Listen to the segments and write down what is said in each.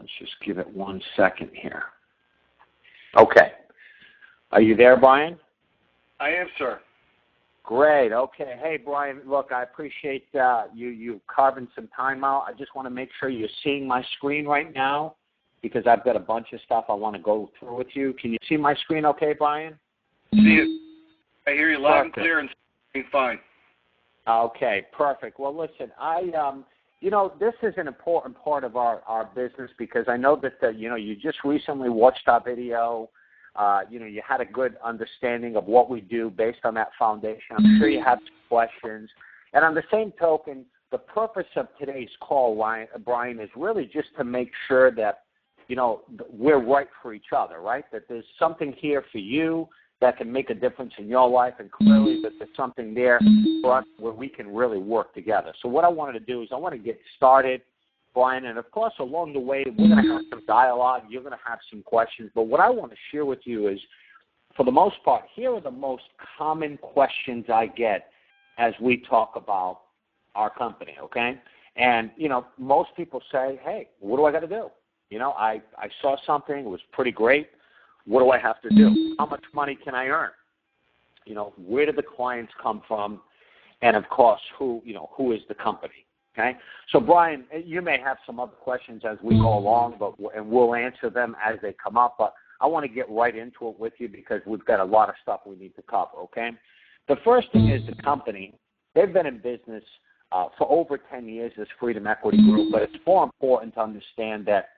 Let's just give it 1 second here. Okay. Are you there, Brian? I am, sir. Great. Okay. Hey, Brian, look, I appreciate you carving some time out. I just want to make sure you're seeing my screen right now because I've got a bunch of stuff I want to go through with you. Can you see my screen okay, Brian? See it. I hear you loud and clear and fine. Okay, perfect. Well, listen, this is an important part of our business because I know that, you just recently watched our video. You had a good understanding of what we do based on that foundation. I'm sure you have some questions. And on the same token, the purpose of today's call, Brian, is really just to make sure that, we're right for each other, right? That there's something here for you that can make a difference in your life, and clearly that there's something there for us where we can really work together. So what I wanted to do is I want to get started, Brian, and of course along the way we're going to have some dialogue. You're going to have some questions. But what I want to share with you is, for the most part, here are the most common questions I get as we talk about our company, okay? And, most people say, hey, what do I got to do? I saw something. It was pretty great. What do I have to do? How much money can I earn? Where do the clients come from? And, of course, who is the company? Okay? So, Brian, you may have some other questions as we go along, and we'll answer them as they come up. But I want to get right into it with you because we've got a lot of stuff we need to cover, okay? The first thing is the company. They've been in business for over 10 years, this Freedom Equity Group, but it's more important to understand that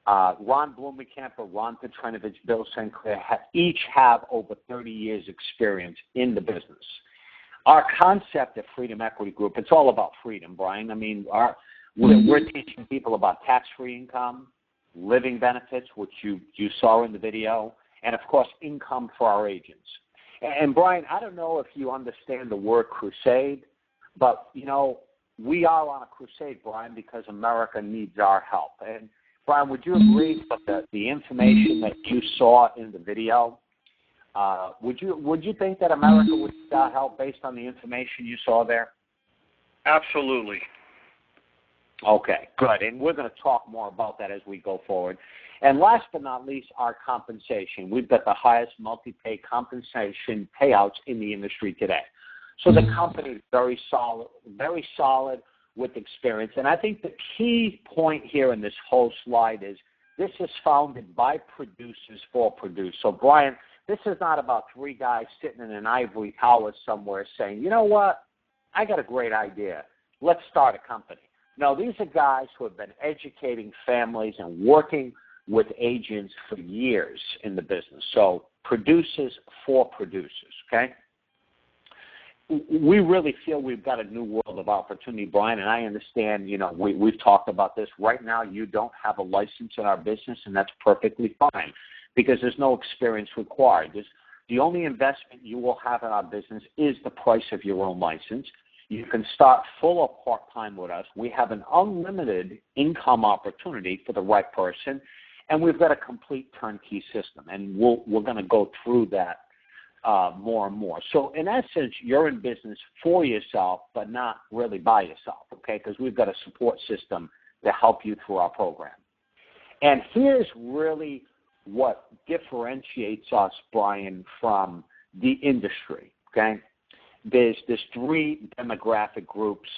Ron Blumenkamp, Ron Petrinovich, Bill Sinclair each have over 30 years experience in the business. Our concept at Freedom Equity Group, it's all about freedom, Brian. I mean, we're teaching people about tax-free income, living benefits, which you saw in the video, and, of course, income for our agents. And, Brian, I don't know if you understand the word crusade, but, we are on a crusade, Brian, because America needs our help. And, Brian, would you agree that the information that you saw in the video, would you think that America would need our help based on the information you saw there? Absolutely. Okay, good. And we're going to talk more about that as we go forward. And last but not least, our compensation. We've got the highest multi-pay compensation payouts in the industry today. So the company is very solid with experience. And I think the key point here in this whole slide is this is founded by producers for producers. So, Brian, this is not about three guys sitting in an ivory tower somewhere saying, you know what, I got a great idea. Let's start a company. No, these are guys who have been educating families and working with agents for years in the business. So producers for producers, okay? We really feel we've got a new world of opportunity, Brian, and I understand, we've talked about this. Right now, you don't have a license in our business, and that's perfectly fine because there's no experience required. The only investment you will have in our business is the price of your own license. You can start full or part-time with us. We have an unlimited income opportunity for the right person, and we've got a complete turnkey system, and we're going to go through that more and more. So in essence, you're in business for yourself, but not really by yourself, okay? Because we've got a support system to help you through our program. And here's really what differentiates us, Brian, from the industry, okay? There's three demographic groups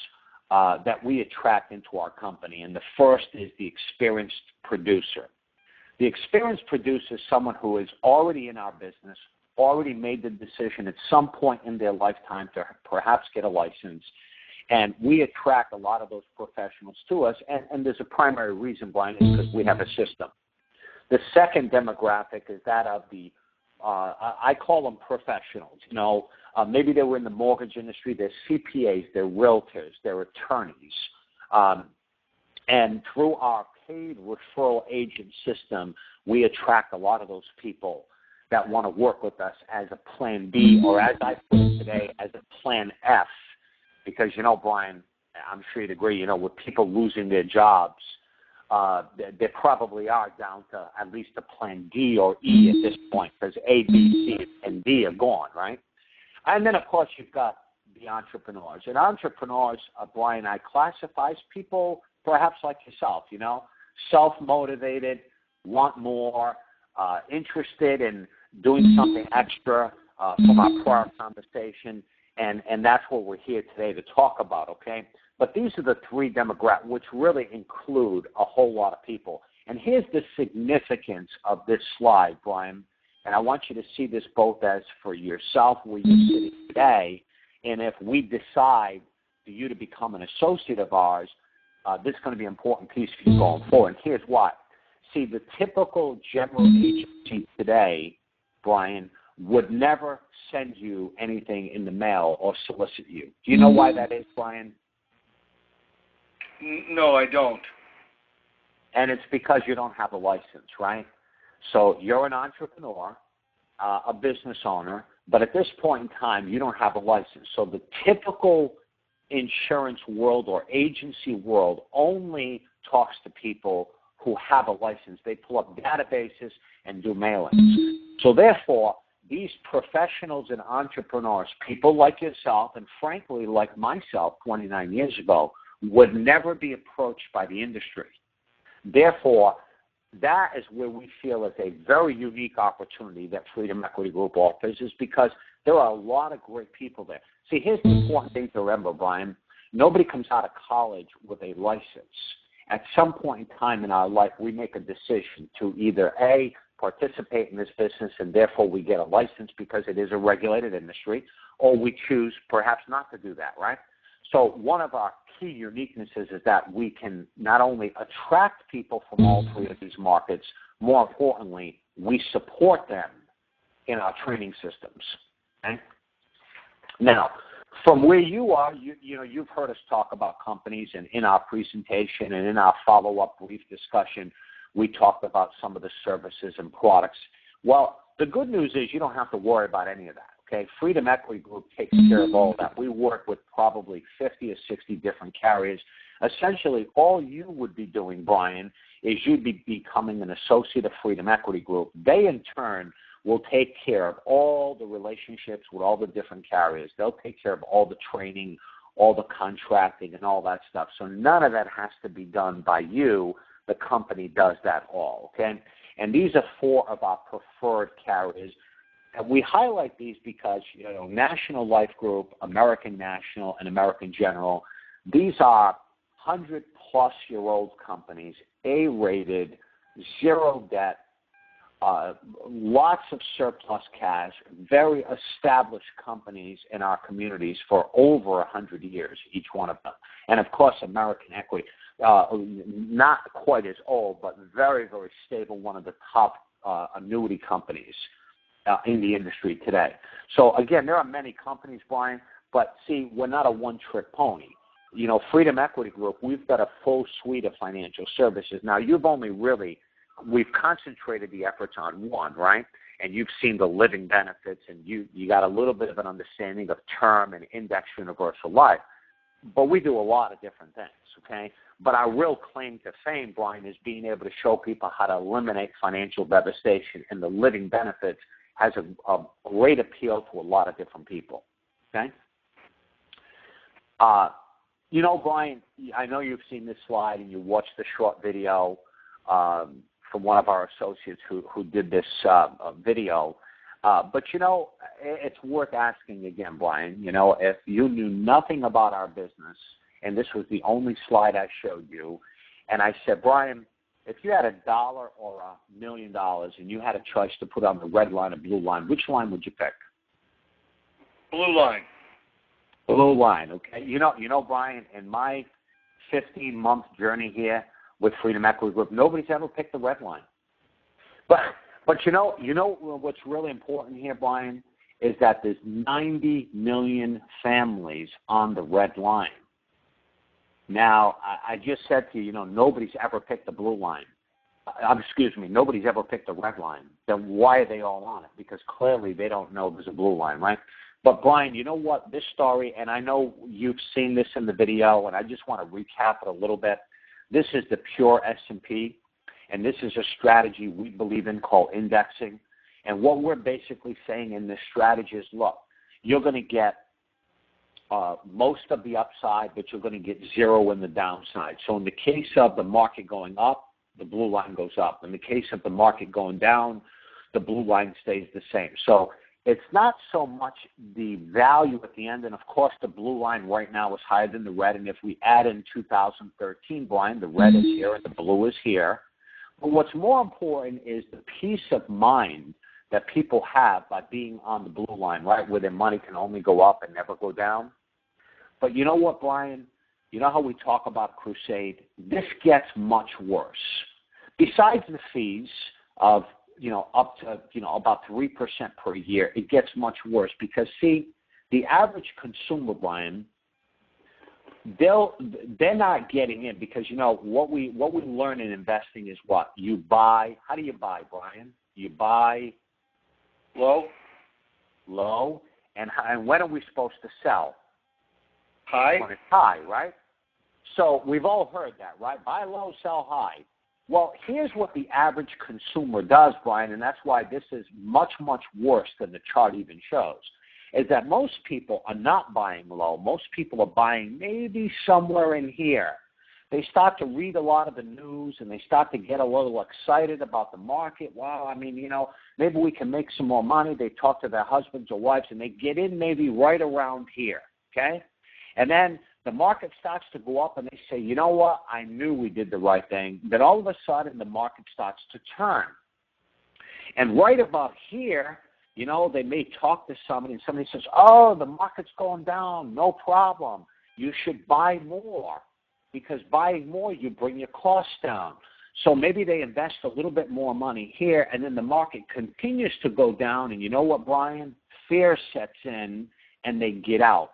that we attract into our company, and the first is the experienced producer. The experienced producer is someone who is already in our business, already made the decision at some point in their lifetime to perhaps get a license, and we attract a lot of those professionals to us, and there's a primary reason, Brian, is because we have a system. The second demographic is that of the, I call them professionals. Maybe they were in the mortgage industry, they're CPAs, they're realtors, they're attorneys, and through our paid referral agent system, we attract a lot of those people that want to work with us as a plan B, or as I put it today, as a plan F. Because, Brian, I'm sure you'd agree, with people losing their jobs, they probably are down to at least a plan D or E at this point, because A, B, C, and D are gone, right? And then, of course, you've got the entrepreneurs. And entrepreneurs, Brian, I classify as people perhaps like yourself, self-motivated, want more, interested in doing something extra from our prior conversation, and that's what we're here today to talk about, okay? But these are the three demographics, which really include a whole lot of people. And here's the significance of this slide, Brian, and I want you to see this both as for yourself, where you're sitting today, and if we decide for you to become an associate of ours, this is going to be an important piece for you going forward. And here's why. See, the typical general agency today, Brian, would never send you anything in the mail or solicit you. Do you know why that is, Brian? No, I don't. And it's because you don't have a license, right? So you're an entrepreneur, a business owner, but at this point in time, you don't have a license. So the typical insurance world or agency world only talks to people who have a license. They pull up databases and do mailings. So therefore, these professionals and entrepreneurs, people like yourself and frankly like myself 29 years ago, would never be approached by the industry. Therefore, that is where we feel is a very unique opportunity that Freedom Equity Group offers, is because there are a lot of great people there. See, here's the important thing to remember, Brian. Nobody comes out of college with a license. At some point in time in our life, we make a decision to either, A, participate in this business and therefore we get a license because it is a regulated industry, or we choose perhaps not to do that, right? So one of our key uniquenesses is that we can not only attract people from all three of these markets, more importantly, we support them in our training systems. Okay? Now, from where you are, you've heard us talk about companies, and in our presentation and in our follow-up brief discussion, we talked about some of the services and products. Well, the good news is you don't have to worry about any of that. Okay, Freedom Equity Group takes care of all that. We work with probably 50 or 60 different carriers. Essentially, all you would be doing, Brian, is you'd be becoming an associate of Freedom Equity Group. They, in turn, will take care of all the relationships with all the different carriers. They'll take care of all the training, all the contracting, and all that stuff. So none of that has to be done by you. The company does that all, okay? And these are four of our preferred carriers. And we highlight these because, National Life Group, American National, and American General, these are 100-plus-year-old companies, A-rated, zero debt, lots of surplus cash, very established companies in our communities for over 100 years, each one of them. And, of course, American Equity, not quite as old, but very, very stable, one of the top annuity companies in the industry today. So, again, there are many companies, Brian, but, see, we're not a one-trick pony. Freedom Equity Group, we've got a full suite of financial services. Now, we've concentrated the efforts on one, right? And you've seen the living benefits, and you got a little bit of an understanding of term and index universal life. But we do a lot of different things, okay? But our real claim to fame, Brian, is being able to show people how to eliminate financial devastation, and the living benefits has a great appeal to a lot of different people, okay? Brian, I know you've seen this slide and you watched the short video from one of our associates who did this video. But, it's worth asking again, Brian, if you knew nothing about our business, and this was the only slide I showed you, and I said, Brian, if you had $1 or $1 million and you had a choice to put on the red line or blue line, which line would you pick? Blue line. Blue line, okay. Brian, in my 15-month journey here with Freedom Equity Group, nobody's ever picked the red line. But what's really important here, Brian, is that there's 90 million families on the red line. Now, I just said to you, nobody's ever picked the blue line. Nobody's ever picked the red line. Then why are they all on it? Because clearly they don't know there's a blue line, right? But, Brian, you know what? This story, and I know you've seen this in the video, and I just want to recap it a little bit. This is the pure S&P, and this is a strategy we believe in called indexing. And what we're basically saying in this strategy is, look, you're going to get most of the upside, but you're going to get zero in the downside. So in the case of the market going up, the blue line goes up. In the case of the market going down, the blue line stays the same. So it's not so much the value at the end, and of course the blue line right now is higher than the red, and if we add in 2013, Brian, the red is here and the blue is here. But what's more important is the peace of mind that people have by being on the blue line, right, where their money can only go up and never go down. But you know what, Brian? You know how we talk about Crusade? This gets much worse. Besides the fees of, up to, about 3% per year, it gets much worse because, see, the average consumer, Brian, they're not getting in because, what we learn in investing is what? You buy. How do you buy, Brian? You buy low. And when are we supposed to sell? High. When it's high, right? So we've all heard that, right? Buy low, sell high. Well, here's what the average consumer does, Brian, and that's why this is much, much worse than the chart even shows, is that most people are not buying low. Most people are buying maybe somewhere in here. They start to read a lot of the news, and they start to get a little excited about the market. Wow, maybe we can make some more money. They talk to their husbands or wives, and they get in maybe right around here, okay? And then the market starts to go up, and they say, you know what, I knew we did the right thing. Then all of a sudden, the market starts to turn. And right about here, they may talk to somebody, and somebody says, oh, the market's going down, no problem. You should buy more, because buying more, you bring your costs down. So maybe they invest a little bit more money here, and then the market continues to go down, and you know what, Brian? Fear sets in, and they get out.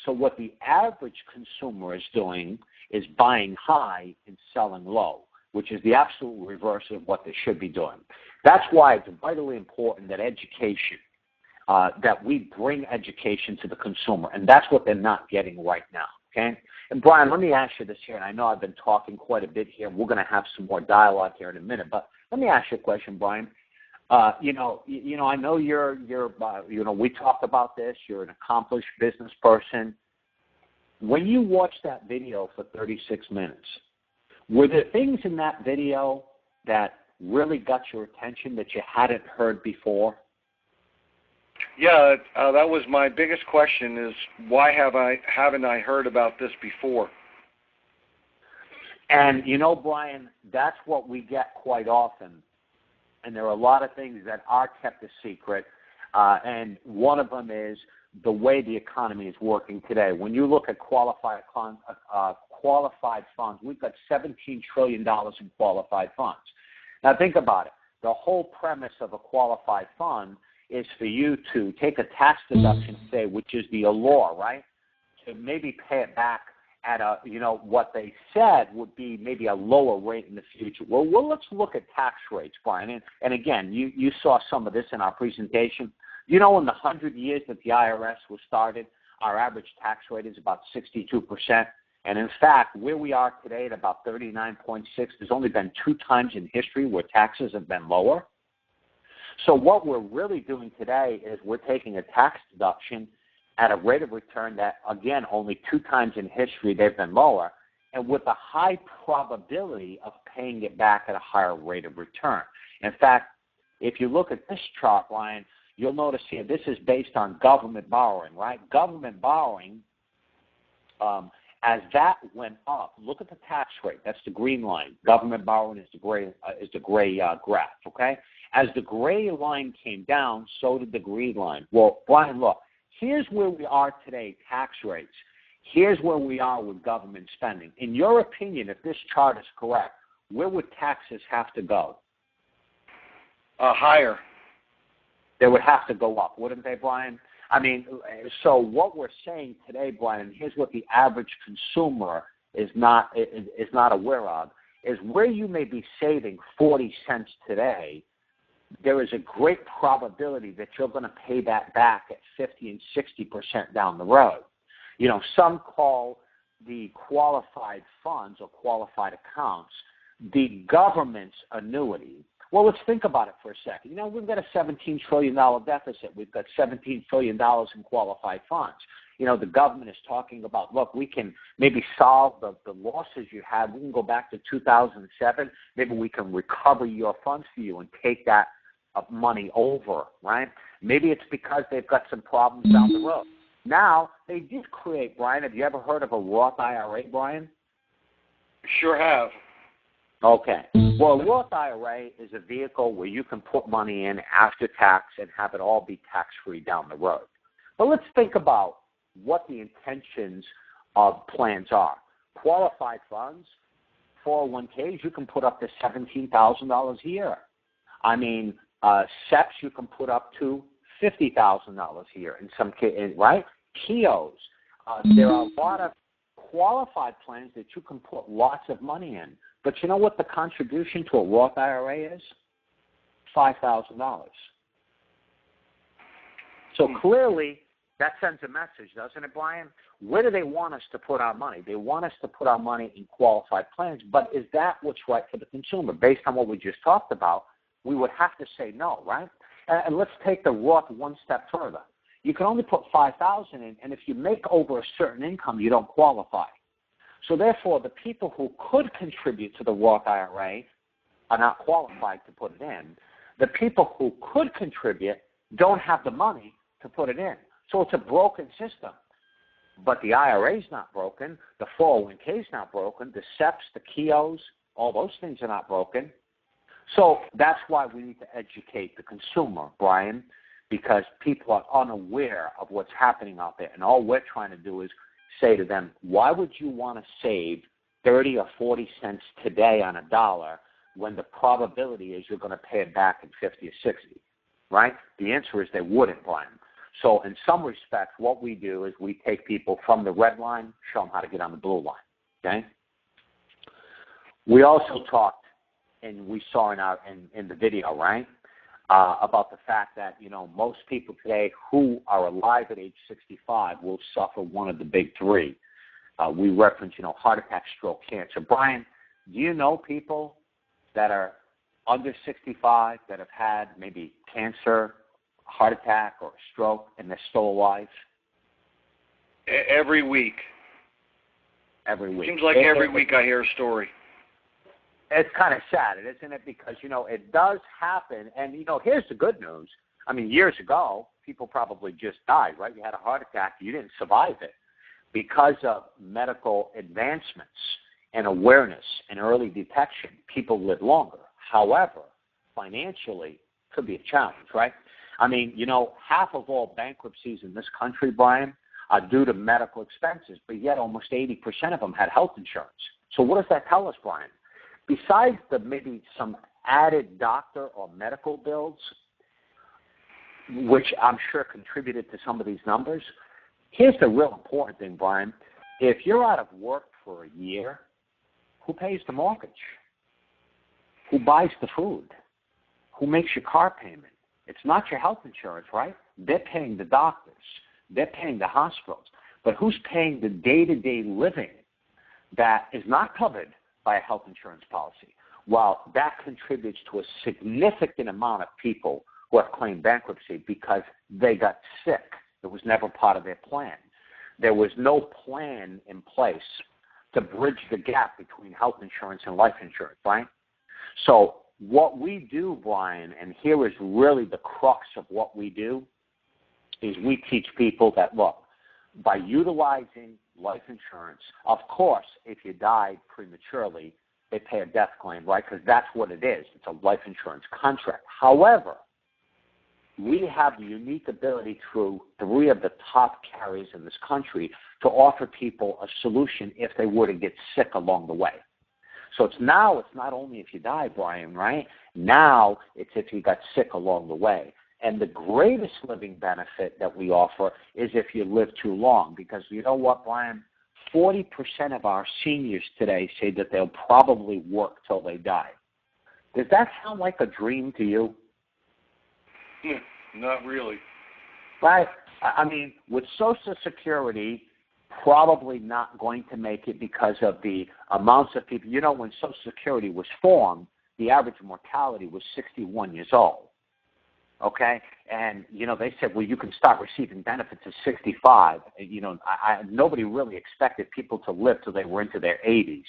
So what the average consumer is doing is buying high and selling low, which is the absolute reverse of what they should be doing. That's why it's vitally important that education, that we bring education to the consumer, and that's what they're not getting right now, okay? And Brian, let me ask you this here, and I know I've been talking quite a bit here, and we're going to have some more dialogue here in a minute, but let me ask you a question, Brian. I know you're we talked about this. You're an accomplished business person. When you watched that video for 36 minutes, were there things in that video that really got your attention that you hadn't heard before? Yeah, that was my biggest question: is why haven't I heard about this before? And Brian, that's what we get quite often. And there are a lot of things that are kept a secret, and one of them is the way the economy is working today. When you look at qualified funds, we've got $17 trillion in qualified funds. Now think about it. The whole premise of a qualified fund is for you to take a tax deduction, say, which is the allure, right, to maybe pay it back at a, what they said would be maybe a lower rate in the future. Well, let's look at tax rates, Brian. And again, you saw some of this in our presentation. In the 100 years that the IRS was started, our average tax rate is about 62%. And in fact, where we are today at about 39.6, there's only been 2 times in history where taxes have been lower. So what we're really doing today is we're taking a tax deduction at a rate of return that, again, only 2 times in history they've been lower, and with a high probability of paying it back at a higher rate of return. In fact, if you look at this chart, Ryan, you'll notice here this is based on government borrowing, right? Government borrowing, as that went up, look at the tax rate. That's the green line. Government borrowing is the gray graph, okay? As the gray line came down, so did the green line. Well, Brian, look. Here's where we are today, tax rates. Here's where we are with government spending. In your opinion, if this chart is correct, where would taxes have to go? Higher. They would have to go up, wouldn't they, Brian? So what we're saying today, Brian, and here's what the average consumer is not aware of, is where you may be saving 40 cents today, there is a great probability that you're going to pay that back at 50 and 60% down the road. Some call the qualified funds or qualified accounts the government's annuity. Well, let's think about it for a second. We've got a $17 trillion deficit. We've got $17 trillion in qualified funds. the government is talking about, look, we can maybe solve the losses you had. We can go back to 2007. Maybe we can recover your funds for you and take that money over, right? Maybe it's because they've got some problems down the road. Now, they did create, Brian, have you ever heard of a Roth IRA, Brian? Sure have. Okay. Well, a Roth IRA is a vehicle where you can put money in after tax and have it all be tax-free down the road. But let's think about what the intentions of plans are. Qualified funds, 401ks, you can put up to $17,000 a year. I mean, SEPs, you can put up to $50,000 a year in some cases, right? KEOs. There are a lot of qualified plans that you can put lots of money in. But you know what the contribution to a Roth IRA is? $5,000. So clearly, that sends a message, doesn't it, Brian? Where do they want us to put our money? They want us to put our money in qualified plans, but is that what's right for the consumer? Based on what we just talked about, we would have to say no, right? And let's take the Roth one step further. You can only put $5,000 in, and if you make over a certain income, you don't qualify. So therefore, the people who could contribute to the Roth IRA are not qualified to put it in. The people who could contribute don't have the money to put it in. So it's a broken system. But the IRA is not broken. The 401k is not broken. The SEPs, the KEOs, all those things are not broken. So that's why we need to educate the consumer, Brian, because people are unaware of what's happening out there. And all we're trying to do is say to them, why would you want to save 30 or 40 cents today on a dollar when the probability is you're going to pay it back in 50 or 60, right? The answer is they wouldn't, Brian. So in some respects, what we do is we take people from the red line, show them how to get on the blue line, okay? We also talked, and we saw in the video, right, about the fact that, most people today who are alive at age 65 will suffer one of the big three. We reference, heart attack, stroke, cancer. Brian, do you know people that are under 65 that have had maybe cancer, heart attack, or stroke, and they're still alive? Every week. Every week. Seems like every week I hear a story. It's kind of sad, isn't it? Because, it does happen. And, here's the good news. I mean, years ago, people probably just died, right? You had a heart attack. You didn't survive it. Because of medical advancements and awareness and early detection, people live longer. However, financially, it could be a challenge, right? I mean, half of all bankruptcies in this country, Brian, are due to medical expenses, but yet almost 80% of them had health insurance. So what does that tell us, Brian? Besides maybe some added doctor or medical bills, which I'm sure contributed to some of these numbers, here's the real important thing, Brian. If you're out of work for a year, who pays the mortgage? Who buys the food? Who makes your car payment? It's not your health insurance, right? They're paying the doctors. They're paying the hospitals. But who's paying the day-to-day living that is not covered by a health insurance policy? Well, that contributes to a significant amount of people who have claimed bankruptcy because they got sick. It was never part of their plan. There was no plan in place to bridge the gap between health insurance and life insurance, right? So what we do, Brian, and here is really the crux of what we do, is we teach people that, look, by utilizing life insurance, of course, if you died prematurely, they pay a death claim, right? Because that's what it is. It's a life insurance contract. However, we have the unique ability through 3 of the top carriers in this country to offer people a solution if they were to get sick along the way. So it's not only if you die, Brian, right? Now it's if you got sick along the way. And the greatest living benefit that we offer is if you live too long. Because you know what, Brian? 40% of our seniors today say that they'll probably work till they die. Does that sound like a dream to you? Not really. Right? I mean, with Social Security, probably not going to make it because of the amounts of people. When Social Security was formed, the average mortality was 61 years old. okay? And, they said, well, you can start receiving benefits at 65. Nobody really expected people to live till they were into their 80s.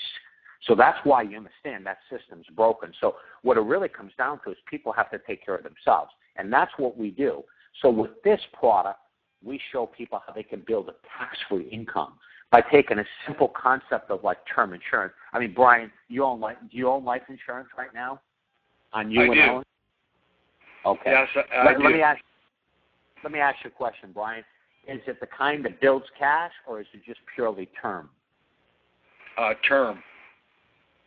So that's why you understand that system's broken. So what it really comes down to is people have to take care of themselves, and that's what we do. So with this product, we show people how they can build a tax-free income by taking a simple concept of like term insurance. I mean, Brian, do you own life insurance right now? On you I and do. Ellen? Okay. Yes, I do. Let me ask you a question, Brian. Is it the kind that builds cash, or is it just purely term? Term.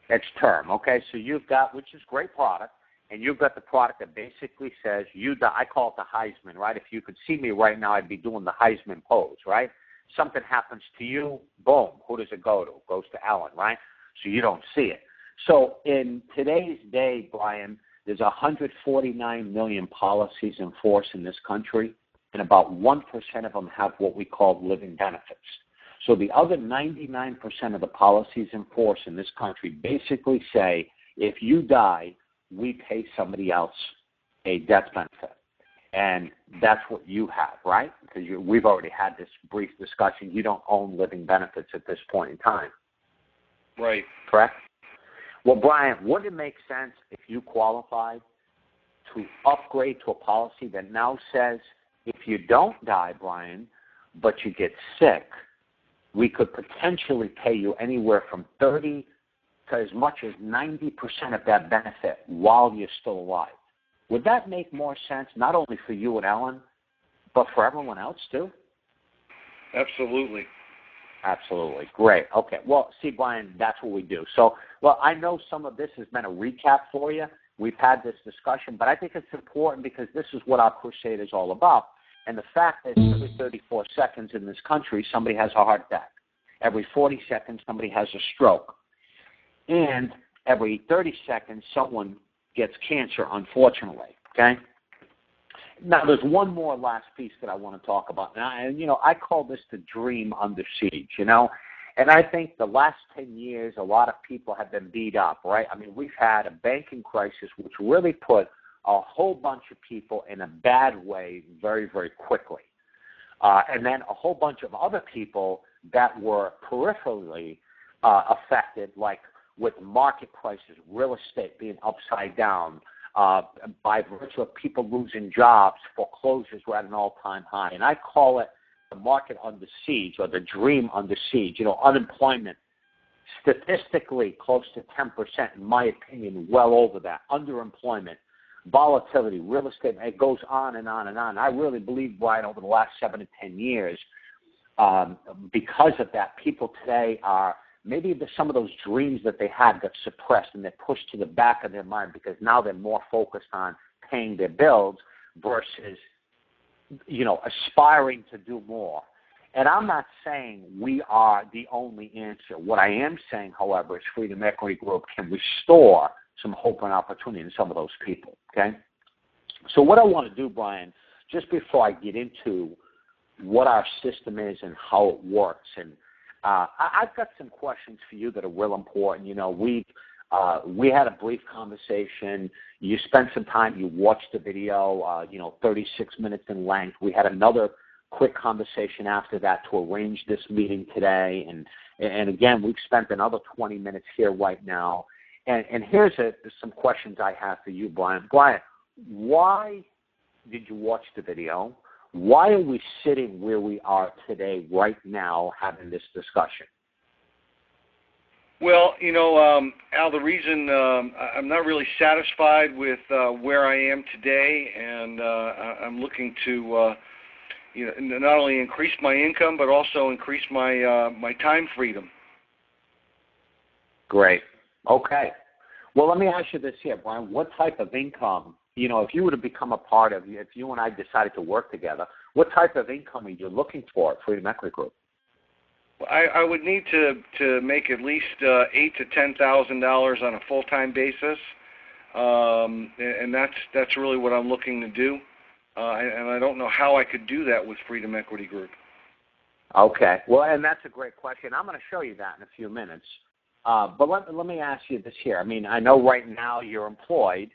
It's term. Okay. So you've got, which is great product, and you've got the product that basically says I call it the Heisman, right? If you could see me right now, I'd be doing the Heisman pose, right? Something happens to you, boom. Who does it go to? It goes to Ellen, right? So you don't see it. So in today's day, Brian, there's 149 million policies in force in this country, and about 1% of them have what we call living benefits. So the other 99% of the policies in force in this country basically say, if you die, we pay somebody else a death benefit. And that's what you have, right? Because we've already had this brief discussion. You don't own living benefits at this point in time. Right. Correct? Well, Brian, wouldn't it make sense if you qualified to upgrade to a policy that now says if you don't die, Brian, but you get sick, we could potentially pay you anywhere from 30 to as much as 90% of that benefit while you're still alive? Would that make more sense, not only for you and Ellen, but for everyone else too? Absolutely. Absolutely. Great. Okay. Well, see, Brian, that's what we do. So, I know some of this has been a recap for you. We've had this discussion, but I think it's important because this is what our crusade is all about. And the fact that every 34 seconds in this country, somebody has a heart attack. Every 40 seconds, somebody has a stroke. And every 30 seconds, someone gets cancer, unfortunately. Okay? Now, there's one more last piece that I want to talk about. Now, and, I call this the dream under siege, And I think the last 10 years, a lot of people have been beat up, right? I mean, we've had a banking crisis which really put a whole bunch of people in a bad way very, very quickly. And then a whole bunch of other people that were peripherally affected, like with market prices, real estate being upside down, by virtue of people losing jobs, foreclosures were at an all-time high. And I call it the market under siege, or the dream under siege. Unemployment statistically close to 10%, in my opinion, well over that. Underemployment, volatility, real estate, it goes on and on and on. I really believe, Brian, over the last 7 to 10 years, because of that, people today are, maybe some of those dreams that they had got suppressed and they're pushed to the back of their mind because now they're more focused on paying their bills versus, aspiring to do more. And I'm not saying we are the only answer. What I am saying, however, is Freedom Equity Group can restore some hope and opportunity in some of those people, okay? So what I want to do, Brian, just before I get into what our system is and how it works, and I've got some questions for you that are real important. We had a brief conversation. You spent some time. You watched the video, 36 minutes in length. We had another quick conversation after that to arrange this meeting today. And again, we've spent another 20 minutes here right now. And here's some questions I have for you, Brian. Brian, why did you watch the video? Why are we sitting where we are today right now having this discussion? Well, Al, the reason I'm not really satisfied with where I am today, and I'm looking to not only increase my income but also increase my time freedom. Great. Okay. Well, let me ask you this here, Brian. What type of income, if you were to become a part of, if you and I decided to work together, what type of income are you looking for at Freedom Equity Group? I would need to make at least $8,000 to $10,000 on a full-time basis, and that's really what I'm looking to do. And I don't know how I could do that with Freedom Equity Group. Okay. Well, and that's a great question. I'm going to show you that in a few minutes. But let me ask you this here. I mean, I know right now you're employed.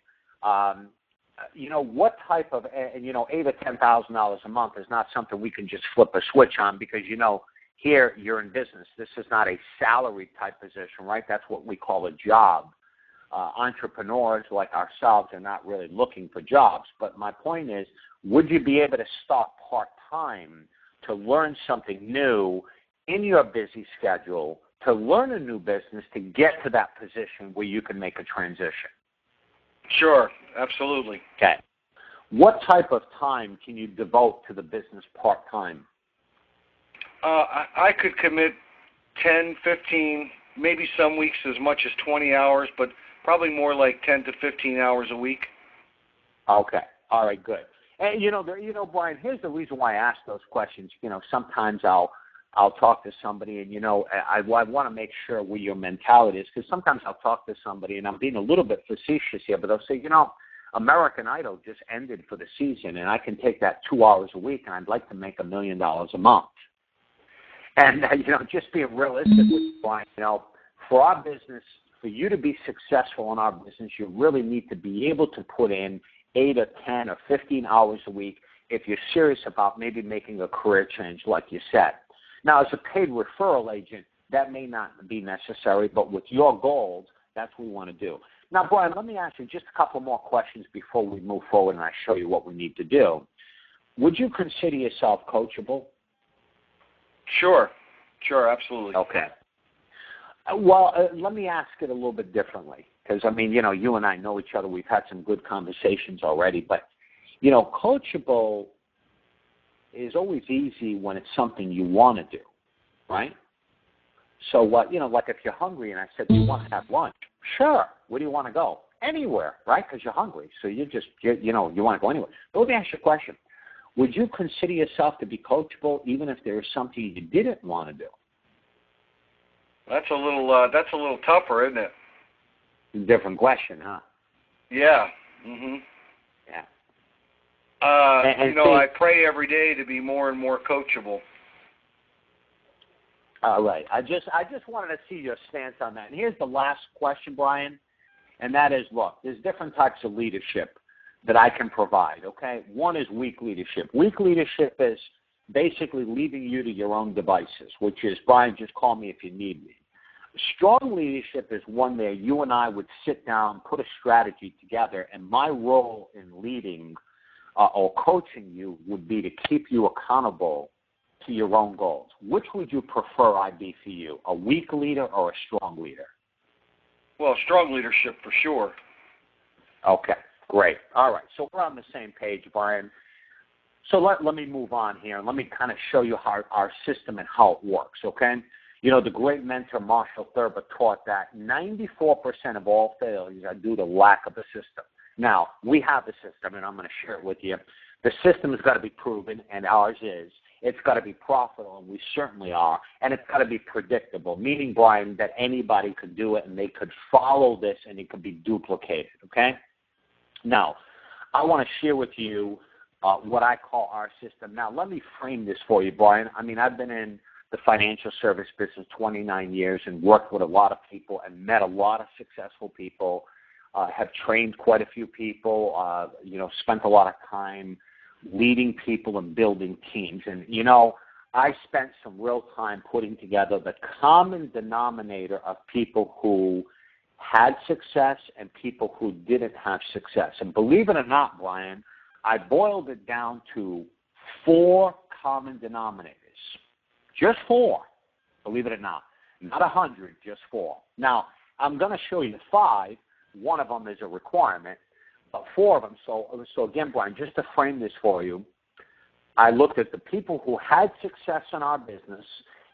what type of, and $8,000 or $10,000 a month is not something we can just flip a switch on because, here you're in business. This is not a salary type position, right? That's what we call a job. Entrepreneurs like ourselves are not really looking for jobs. But my point is, would you be able to start part-time to learn something new in your busy schedule, to learn a new business, to get to that position where you can make a transition? Sure, absolutely. Okay. What type of time can you devote to the business part-time? I could commit 10, 15, maybe some weeks as much as 20 hours, but probably more like 10 to 15 hours a week. Okay. All right, good. And, Brian, here's the reason why I ask those questions. Sometimes I'll talk to somebody, and, I want to make sure where your mentality is, because sometimes I'll talk to somebody, and I'm being a little bit facetious here, but they'll say, American Idol just ended for the season, and I can take that 2 hours a week, and I'd like to make $1 million a month. And, just being realistic with you, Brian, for our business, for you to be successful in our business, you really need to be able to put in 8 or 10 or 15 hours a week if you're serious about maybe making a career change, like you said. Now, as a paid referral agent, that may not be necessary, but with your goals, that's what we want to do. Now, Brian, let me ask you just a couple more questions before we move forward and I show you what we need to do. Would you consider yourself coachable? Sure, absolutely. Okay. Well, let me ask it a little bit differently because, you and I know each other. We've had some good conversations already, but, coachable is always easy when it's something you want to do, right? So what, like if you're hungry and I said, do you want to have lunch? Sure. Where do you want to go? Anywhere, right? Because you're hungry. So you want to go anywhere. But let me ask you a question. Would you consider yourself to be coachable even if there was something you didn't want to do? That's a little tougher, isn't it? Different question, huh? Yeah. Mhm. Yeah. I pray every day to be more and more coachable. All right. I just wanted to see your stance on that. And here's the last question, Brian, and that is, look, there's different types of leadership that I can provide, okay? One is weak leadership. Weak leadership is basically leaving you to your own devices, which is, Brian, just call me if you need me. Strong leadership is one where you and I would sit down, put a strategy together, and my role in leading or coaching you would be to keep you accountable to your own goals. Which would you prefer I be for you, a weak leader or a strong leader? Well, strong leadership for sure. Okay, great. All right, so we're on the same page, Brian. So let me move on here, and let me kind of show you how our system and how it works, okay? The great mentor Marshall Thurber taught that 94% of all failures are due to lack of a system. Now, we have a system, and I'm going to share it with you. The system has got to be proven, and ours is. It's got to be profitable, and we certainly are. And it's got to be predictable, meaning, Brian, that anybody could do it, and they could follow this, and it could be duplicated, okay? Now, I want to share with you what I call our system. Now, let me frame this for you, Brian. I've been in the financial service business 29 years and worked with a lot of people and met a lot of successful people, have trained quite a few people, spent a lot of time leading people and building teams. And, I spent some real time putting together the common denominator of people who had success and people who didn't have success. And believe it or not, Brian, I boiled it down to 4 common denominators. Just 4, believe it or not. Not 100, just 4. Now, I'm going to show you 5. One of them is a requirement, but 4 of them. So again, Brian, just to frame this for you, I looked at the people who had success in our business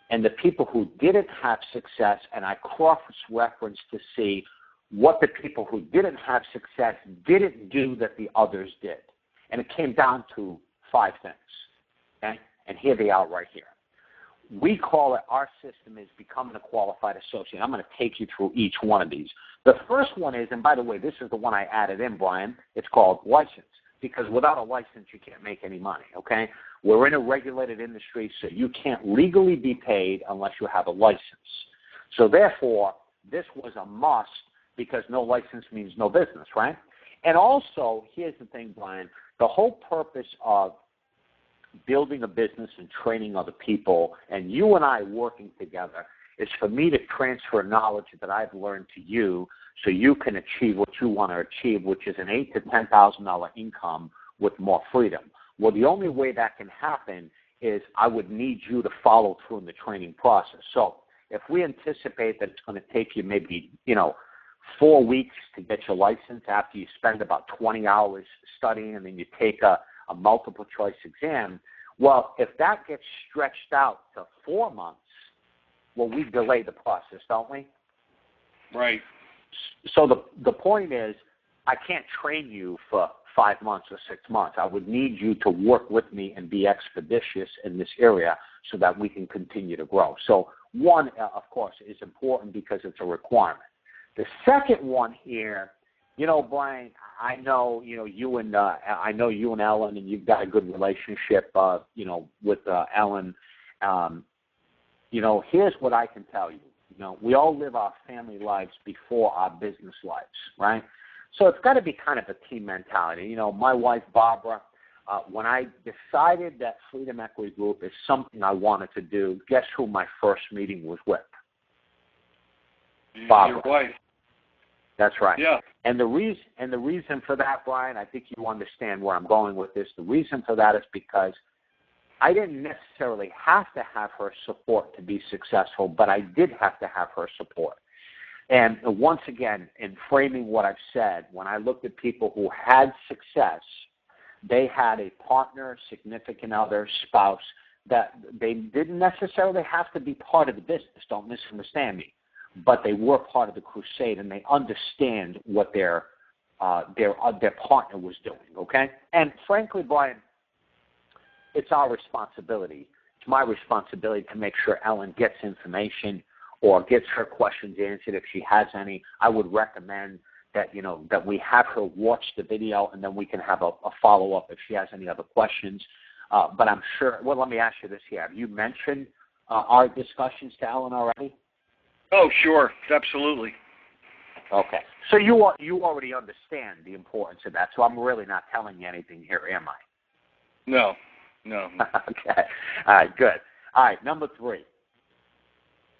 and the people who didn't have success, and I cross-referenced to see what the people who didn't have success didn't do that the others did. And it came down to 5 things, okay? And here they are right here. We call it, our system is becoming a qualified associate. I'm going to take you through each one of these. The first one is, and by the way, this is the one I added in, Brian, it's called license, because without a license, you can't make any money, okay? We're in a regulated industry, so you can't legally be paid unless you have a license. So therefore, this was a must because no license means no business, right? And also, here's the thing, Brian, the whole purpose of building a business and training other people and you and I working together is for me to transfer knowledge that I've learned to you so you can achieve what you want to achieve, which is an $8,000 to $10,000 income with more freedom. Well, the only way that can happen is I would need you to follow through in the training process. So if we anticipate that it's going to take you maybe, 4 weeks to get your license after you spend about 20 hours studying and then you take a multiple choice exam, well, if that gets stretched out to 4 months, well, we delay the process, don't we? Right. So the point is, I can't train you for 5 months or 6 months. I would need you to work with me and be expeditious in this area so that we can continue to grow. So one, of course, is important because it's a requirement. The second one here, Brian, I know you and Ellen, and you've got a good relationship, with Ellen. Here's what I can tell you. We all live our family lives before our business lives, right? So it's got to be kind of a team mentality. My wife, Barbara, when I decided that Freedom Equity Group is something I wanted to do, guess who my first meeting was with? Barbara. Your wife. That's right. Yeah. And the reason for that, Brian, I think you understand where I'm going with this. The reason for that is because I didn't necessarily have to have her support to be successful, but I did have to have her support. And once again, in framing what I've said, when I looked at people who had success, they had a partner, significant other, spouse, that they didn't necessarily have to be part of the business. Don't misunderstand me. But they were part of the crusade, and they understand what their partner was doing, okay? And frankly, Brian, it's our responsibility. It's my responsibility to make sure Ellen gets information or gets her questions answered if she has any. I would recommend that, that we have her watch the video, and then we can have a follow-up if she has any other questions. But I'm sure, well, let me ask you this here. Have you mentioned our discussions to Ellen already? Oh, sure. Absolutely. Okay. So you already understand the importance of that, so I'm really not telling you anything here, am I? No. Okay. All right, good. All right, number 3,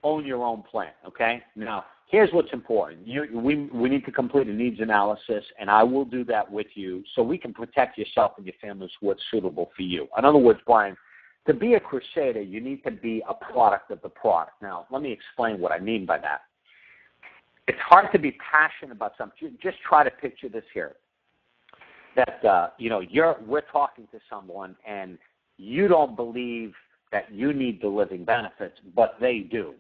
own your own plan, okay? Now, here's what's important. We need to complete a needs analysis, and I will do that with you so we can protect yourself and your family with what's suitable for you. In other words, Brian, to be a crusader, you need to be a product of the product. Now, let me explain what I mean by that. It's hard to be passionate about something. Just try to picture this here. That, we're talking to someone, and you don't believe that you need the living benefits, but they do.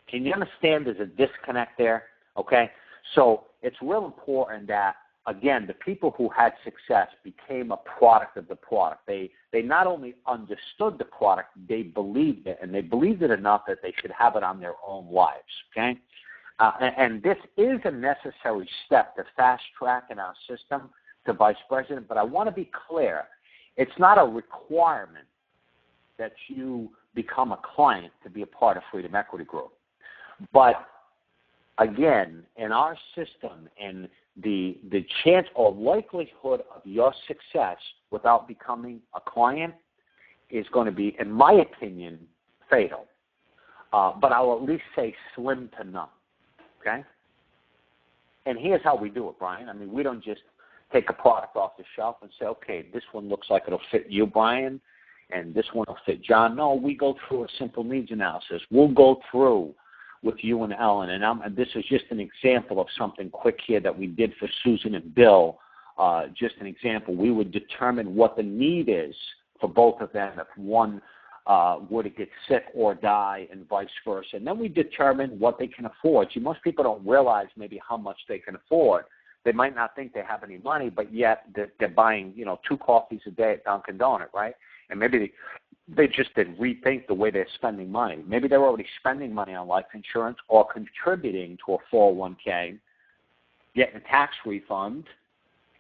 Can you understand there's a disconnect there? Okay? So it's real important that, again, the people who had success became a product of the product. They not only understood the product, they believed it, and they believed it enough that they should have it on their own lives, okay? And this is a necessary step to fast track in our system to vice president, but I want to be clear. It's not a requirement that you become a client to be a part of Freedom Equity Group. But, again, in our system, and the chance or likelihood of your success without becoming a client is going to be, in my opinion, fatal. But I will at least say slim to none, okay? And here's how we do it, Brian. I mean, we don't just take a product off the shelf and say, okay, this one looks like it'll fit you, Brian, and this one will fit John. No, we go through a simple needs analysis. We'll go through with you and Ellen, and this is just an example of something quick here that we did for Susan and Bill. Just an example. We would determine what the need is for both of them if one were to get sick or die and vice versa. And then we determine what they can afford. See, most people don't realize maybe how much they can afford. They might not think they have any money, but yet they're buying, 2 coffees a day at Dunkin' Donuts, right? And maybe they just didn't rethink the way they're spending money. Maybe they're already spending money on life insurance or contributing to a 401k, getting a tax refund,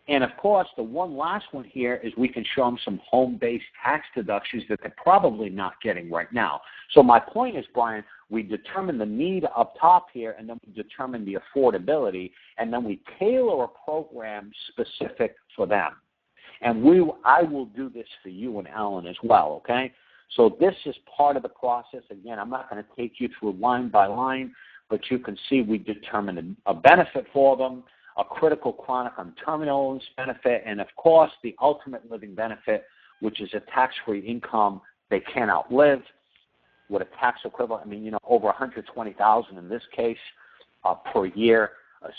And, of course, the one last one here is we can show them some home-based tax deductions that they're probably not getting right now. So my point is, Brian, we determine the need up top here, and then we determine the affordability, and then we tailor a program specific for them. And I will do this for you and Alan as well, okay? So this is part of the process. Again, I'm not going to take you through line by line, but you can see we determine a benefit for them, a critical, chronic, and terminal illness benefit, and, of course, the ultimate living benefit, which is a tax-free income they can't outlive with a tax equivalent. I mean, over $120,000 in this case per year.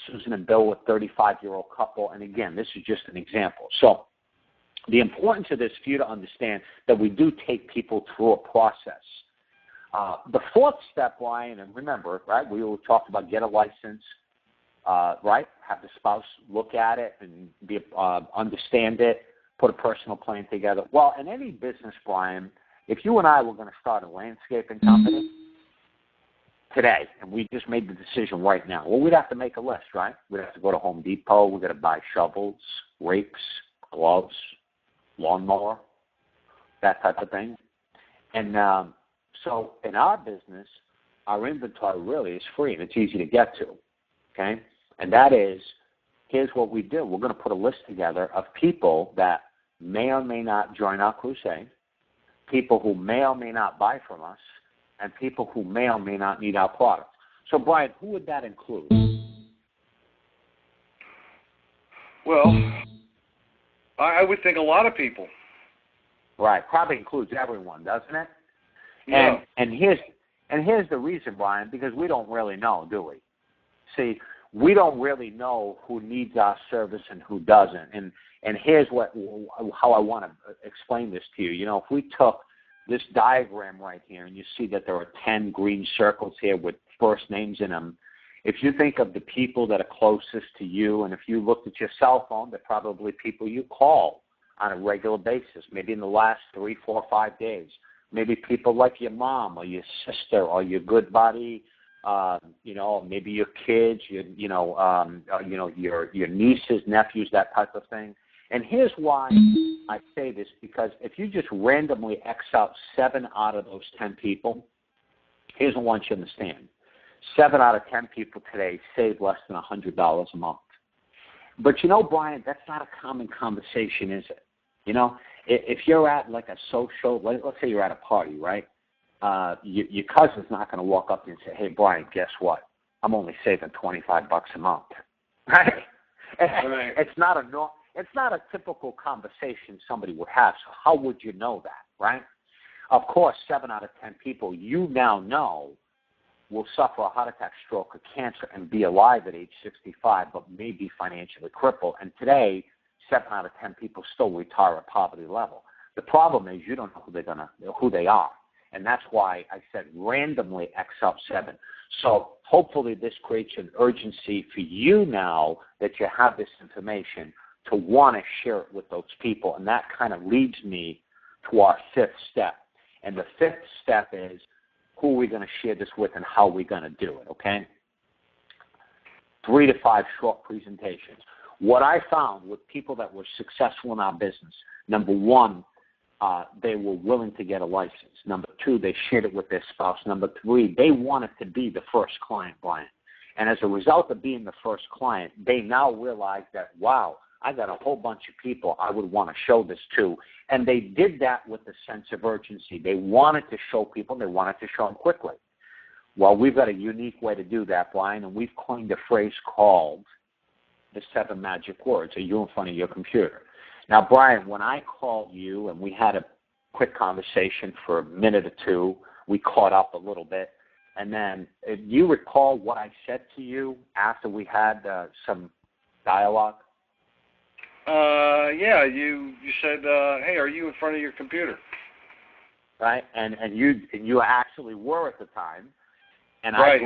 Susan and Bill with 35-year-old couple. And, again, this is just an example. So the importance of this for you to understand that we do take people through a process. The fourth step, Brian, and remember, right, we talked about get a license, right, have the spouse look at it and understand it, put a personal plan together. Well, in any business, Brian, if you and I were going to start a landscaping company today, and we just made the decision right now, well, we'd have to make a list, right? We'd have to go to Home Depot. We've got to buy shovels, rakes, gloves, lawnmower, that type of thing. And so in our business, our inventory really is free, and it's easy to get to, okay? And that is, here's what we do. We're going to put a list together of people that may or may not join our crusade, people who may or may not buy from us, and people who may or may not need our product. So, Brian, who would that include? Well, I would think a lot of people. Right, probably includes everyone, doesn't it? Yeah. And here's the reason, Brian, because we don't really know, do we? See, we don't really know who needs our service and who doesn't. And here's how I want to explain this to you. If we took this diagram right here, and you see that there are 10 green circles here with first names in them, if you think of the people that are closest to you, and if you looked at your cell phone, they're probably people you call on a regular basis, maybe in the last 3, 4, 5 days. Maybe people like your mom or your sister or your good buddy, maybe your kids, your nieces, nephews, that type of thing. And here's why I say this, because if you just randomly X out 7 out of those 10 people, here's what I want you to understand. 7 out of 10 people today save less than $100 a month. But Brian, that's not a common conversation, is it? If you're at like a social, let's say you're at a party, right? Your cousin's not going to walk up to you and say, "Hey, Brian, guess what? I'm only saving $25 a month," right? Right. It's not a typical conversation somebody would have. So how would you know that, right? Of course, 7 out of 10 people you now know will suffer a heart attack, stroke, or cancer and be alive at age 65, but may be financially crippled. And today, 7 out of 10 people still retire at poverty level. The problem is you don't know who they are. And that's why I said randomly X out 7. So hopefully this creates an urgency for you now that you have this information to want to share it with those people. And that kind of leads me to our 5th step. And the 5th step is who are we going to share this with and how are we going to do it, okay? 3 to 5 short presentations. What I found with people that were successful in our business, number 1, they were willing to get a license. Number 2, they shared it with their spouse. Number 3, they wanted to be the first client, Brian. And as a result of being the first client, they now realize that, wow, I got a whole bunch of people I would want to show this to. And they did that with a sense of urgency. They wanted to show people. They wanted to show them quickly. Well, we've got a unique way to do that, Brian, and we've coined a phrase called the 7 magic words. Are you in front of your computer? Now, Brian, when I called you and we had a quick conversation for a minute or 2, we caught up a little bit. And then, do you recall what I said to you after we had some dialogue? Yeah, you said, hey, are you in front of your computer? Right, and you actually were at the time. And right. I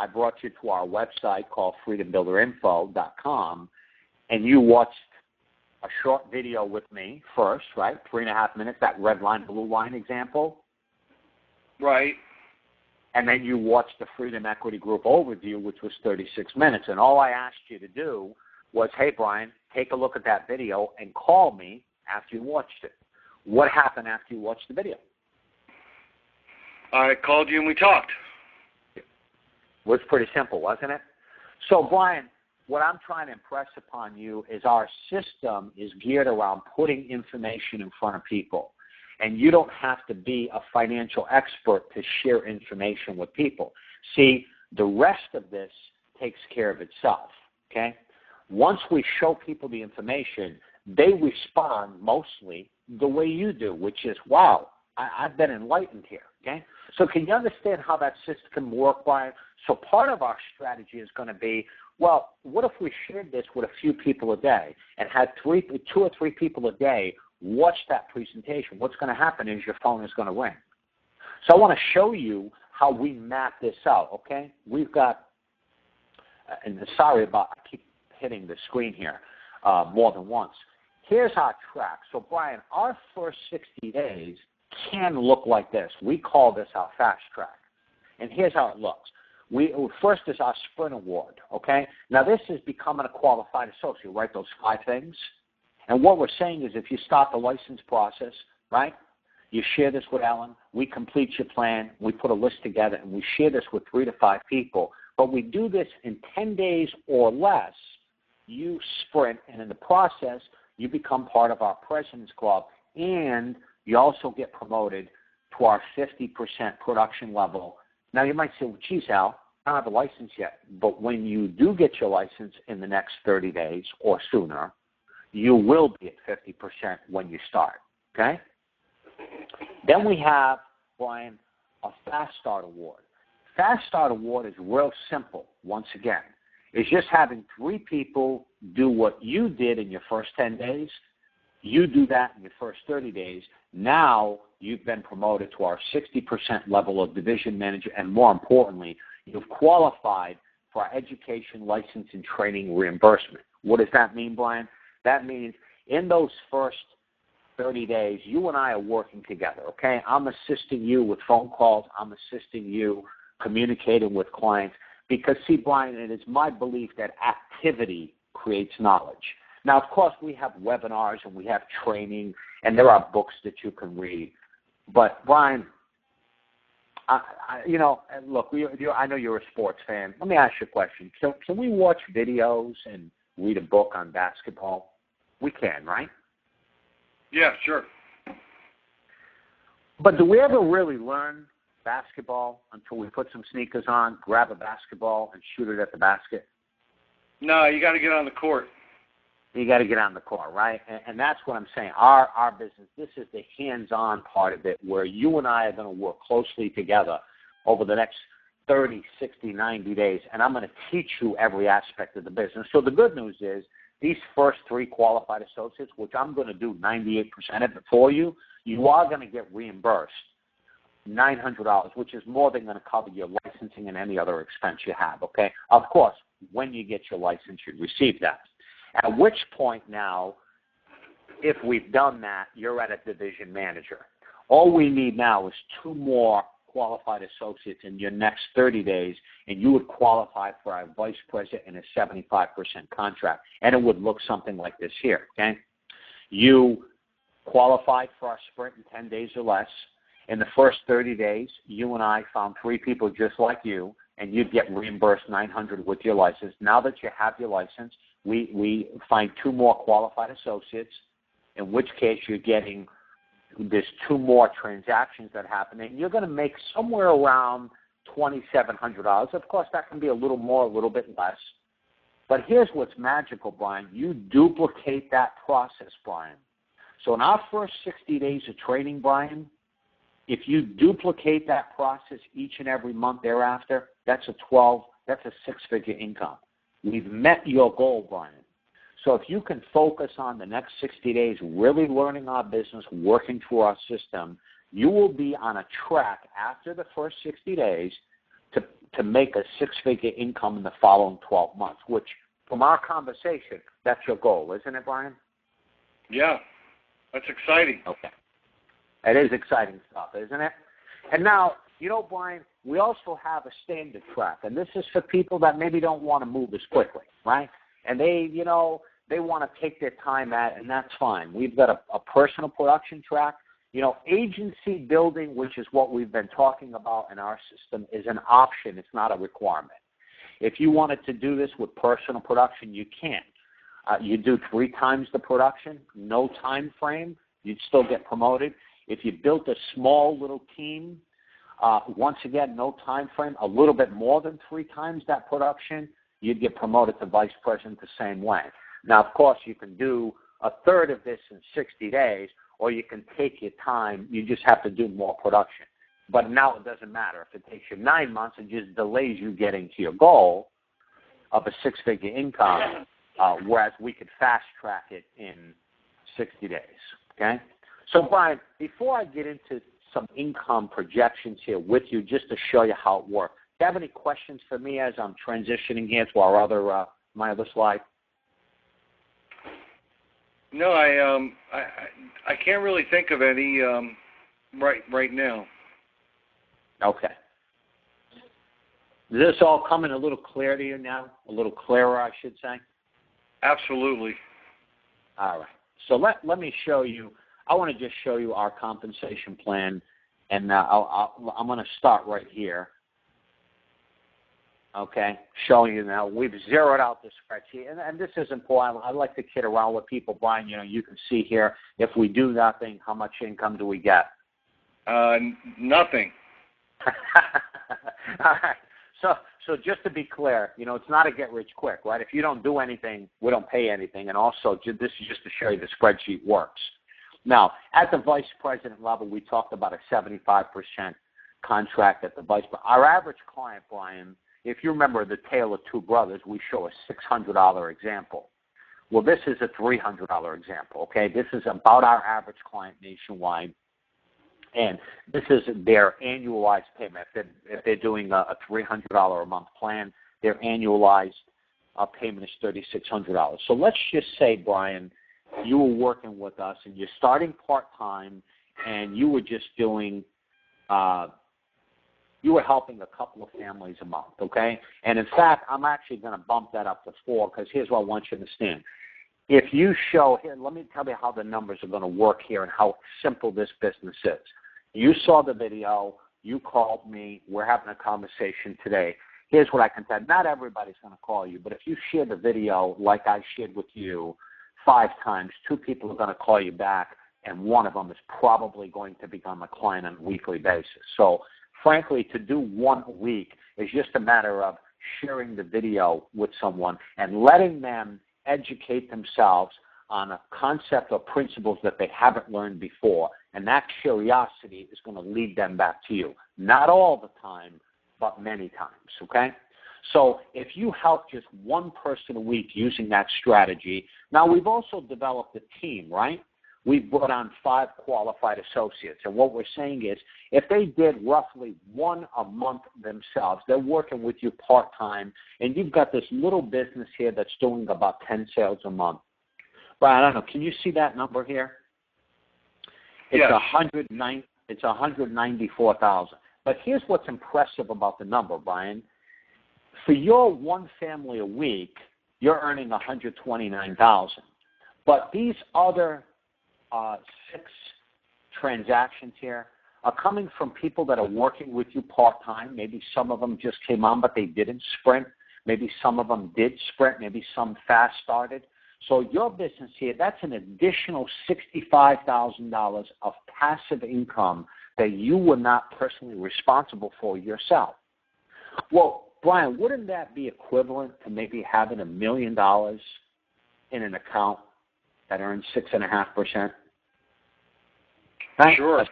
brought you to our website called freedombuilderinfo.com, and you watched a short video with me first, right? 3.5 minutes, that red line, blue line example. Right. And then you watched the Freedom Equity Group overview, which was 36 minutes. And all I asked you to do was, hey, Brian, take a look at that video and call me after you watched it. What happened after you watched the video? I called you and we talked. It was pretty simple, wasn't it? So, Brian, what I'm trying to impress upon you is our system is geared around putting information in front of people. And you don't have to be a financial expert to share information with people. See, the rest of this takes care of itself, okay? Once we show people the information, they respond mostly the way you do, which is, wow, I've been enlightened here, okay? So can you understand how that system can work, Brian? So part of our strategy is going to be, well, what if we shared this with a few people a day and had 2 or 3 people a day watch that presentation? What's going to happen is your phone is going to ring. So I want to show you how we map this out, okay? We've got, and sorry about, I keep hitting the screen here more than once. Here's our track. So, Brian, our first 60 days can look like this. We call this our fast track. And here's how it looks. First is our Sprint Award, okay? Now, this is becoming a qualified associate, right, those 5 things? And what we're saying is if you start the license process, right, you share this with Ellen, we complete your plan, we put a list together, and we share this with 3 to 5 people. But we do this in 10 days or less. You sprint, and in the process, you become part of our President's Club, and you also get promoted to our 50% production level. Now, you might say, well, geez, Al, I don't have a license yet. But when you do get your license in the next 30 days or sooner, you will be at 50% when you start, okay? Then we have, Brian, a Fast Start Award. Fast Start Award is real simple, once again. It's just having 3 people do what you did in your first 10 days. You do that in your first 30 days. Now you've been promoted to our 60% level of division manager, and more importantly, you've qualified for our education, license, and training reimbursement. What does that mean, Brian? That means in those first 30 days, you and I are working together, okay? I'm assisting you with phone calls. I'm assisting you communicating with clients because, see, Brian, it is my belief that activity creates knowledge. Now, of course, we have webinars and we have training, and there are books that you can read. But, Brian, look, I know you're a sports fan. Let me ask you a question. So can we watch videos and read a book on basketball? We can, right? Yeah, sure. But do we ever really learn basketball until we put some sneakers on, grab a basketball, and shoot it at the basket? No, you got to get on the court. You got to get on the court, right? And that's what I'm saying. Our business, this is the hands-on part of it where you and I are going to work closely together over the next 30, 60, 90 days, and I'm going to teach you every aspect of the business. So the good news is these first 3 qualified associates, which I'm going to do 98% of it for you, you are going to get reimbursed $900, which is more than going to cover your licensing and any other expense you have, okay? Of course, when you get your license, you receive that. At which point now, if we've done that, you're at a division manager. All we need now is 2 more qualified associates in your next 30 days, and you would qualify for our vice president and a 75% contract. And it would look something like this here, okay? You qualified for our sprint in 10 days or less. In the first 30 days, you and I found 3 people just like you, and you'd get reimbursed $900 with your license. Now that you have your license, we find 2 more qualified associates, in which case you're getting there's 2 more transactions that happen, and you're going to make somewhere around $2,700. Of course, that can be a little more, a little bit less. But here's what's magical, Brian. You duplicate that process, Brian. So in our first 60 days of training, Brian, if you duplicate that process each and every month thereafter, that's a 6-figure income. We've met your goal, Brian. So if you can focus on the next 60 days really learning our business, working through our system, you will be on a track after the first 60 days to make a 6-figure income in the following 12 months, which from our conversation, that's your goal, isn't it, Brian? Yeah, that's exciting. Okay. It is exciting stuff, isn't it? And now, Brian, we also have a standard track, and this is for people that maybe don't want to move as quickly, right? And they they want to take their time at, and that's fine. We've got a personal production track. You know, agency building, which is what we've been talking about in our system, is an option. It's not a requirement. If you wanted to do this with personal production, you can. You do 3 times the production, no time frame, you'd still get promoted. If you built a small little team, once again, no time frame, a little bit more than 3 times that production, you'd get promoted to vice president the same way. Now, of course, you can do a third of this in 60 days, or you can take your time. You just have to do more production. But now it doesn't matter. If it takes you 9 months, it just delays you getting to your goal of a 6-figure income, whereas we could fast-track it in 60 days, okay? So, Brian, before I get into some income projections here with you, just to show you how it works, do you have any questions for me as I'm transitioning here to our other, my other slide? No, I can't really think of any right now. Okay. Does this all come in a little clearer to you now? A little clearer, I should say? Absolutely. All right. So let me show you. I want to just show you our compensation plan, and I'm going to start right here. Okay, showing you now. We've zeroed out the spreadsheet, and this is important. I like to kid around with people, Brian. You know, you can see here, if we do nothing, how much income do we get? Nothing. All right. So just to be clear, you know, it's not a get rich quick, right? If you don't do anything, we don't pay anything. And also, this is just to show you the spreadsheet works. Now, at the vice president level, we talked about a 75% contract at the vice president. Our average client, Brian, if you remember the tale of 2 brothers, we show a $600 example. Well, this is a $300 example, okay? This is about our average client nationwide. And this is their annualized payment. If they're doing a $300 a month plan, their annualized payment is $3,600. So let's just say, Brian, you were working with us and you're starting part-time and you were just doing you were helping a couple of families a month, okay? And, in fact, I'm actually going to bump that up to 4 because here's what I want you to understand. If you show here, let me tell you how the numbers are going to work here and how simple this business is. You saw the video. You called me. We're having a conversation today. Here's what I can tell you. Not everybody's going to call you, but if you share the video like I shared with you 5 times, 2 people are going to call you back, and one of them is probably going to become a client on a weekly basis. So, frankly, to do 1 a week is just a matter of sharing the video with someone and letting them educate themselves on a concept or principles that they haven't learned before. And that curiosity is going to lead them back to you. Not all the time, but many times, okay? So if you help just 1 person a week using that strategy, now we've also developed a team, right? We've brought on 5 qualified associates. And what we're saying is if they did roughly 1 a month themselves, they're working with you part-time, and you've got this little business here that's doing about 10 sales a month. But I don't know. Can you see that number here? It's yes. It's 194,000. But here's what's impressive about the number, Brian. For your 1 family a week, you're earning 129,000. But these other 6 transactions here are coming from people that are working with you part-time. Maybe some of them just came on, but they didn't sprint. Maybe some of them did sprint. Maybe some fast started. So your business here, that's an additional $65,000 of passive income that you were not personally responsible for yourself. Well, Brian, wouldn't that be equivalent to maybe having $1 million in an account that earns 6.5%? Right? Sure. A